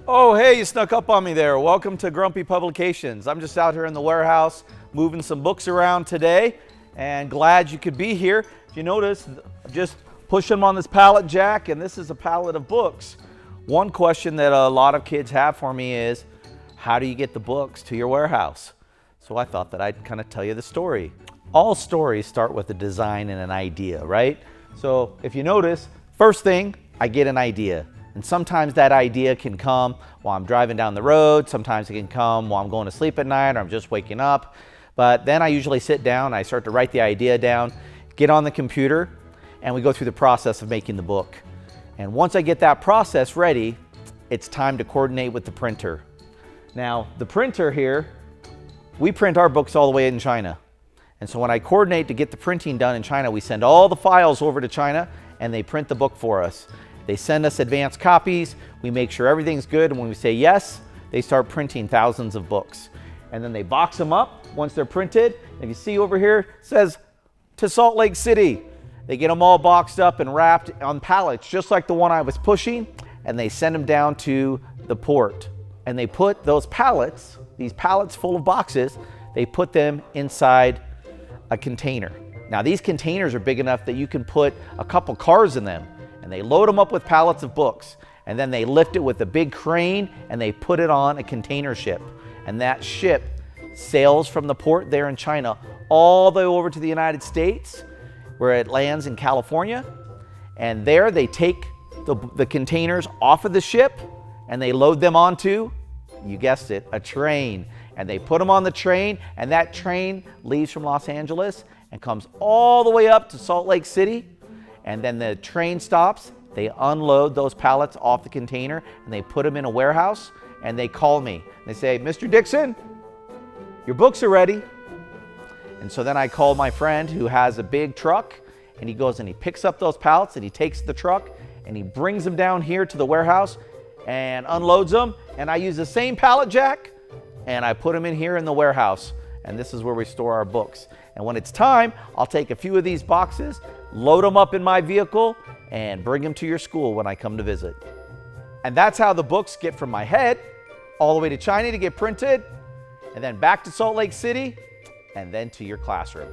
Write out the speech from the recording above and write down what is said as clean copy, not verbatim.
Oh, hey, you snuck up on me there. Welcome to Grumpy Publications. I'm just out here in the warehouse moving some books around today and glad you could be here. If you notice, just push them on this pallet jack, and this is a pallet of books. One question that a lot of kids have for me is, how do you get the books to your warehouse? So I thought that I'd kind of tell you the story. All stories start with a design and an idea, right? So if you notice, first thing, I get an idea. And sometimes that idea can come while I'm driving down the road. Sometimes it can come while I'm going to sleep at night or I'm just waking up. But then I usually sit down, I start to write the idea down, get on the computer, and we go through the process of making the book. And once I get that process ready, it's time to coordinate with the printer. Now, the printer here, we print our books all the way in China. And so when I coordinate to get the printing done in China, we send all the files over to China and they print the book for us. They send us advanced copies, we make sure everything's good, and when we say yes, they start printing thousands of books. And then they box them up once they're printed. If you see over here, it says to Salt Lake City. They get them all boxed up and wrapped on pallets, just like the one I was pushing, and they send them down to the port. And they put those pallets, these pallets full of boxes, they put them inside a container. Now these containers are big enough that you can put a couple cars in them. And they load them up with pallets of books, and then they lift it with a big crane and they put it on a container ship. And that ship sails from the port there in China all the way over to the United States, where it lands in California. And there they take the containers off of the ship and they load them onto, you guessed it, a train. And they put them on the train, and that train leaves from Los Angeles and comes all the way up to Salt Lake City. And then the train stops, they unload those pallets off the container and they put them in a warehouse, and they call me. They say, Mr. Dixon, your books are ready. And so then I call my friend who has a big truck, and he goes and he picks up those pallets and he takes the truck and he brings them down here to the warehouse and unloads them. And I use the same pallet jack and I put them in here in the warehouse. And this is where we store our books. And when it's time, I'll take a few of these boxes, load them up in my vehicle, and bring them to your school when I come to visit. And that's how the books get from my head all the way to China to get printed, and then back to Salt Lake City, and then to your classroom.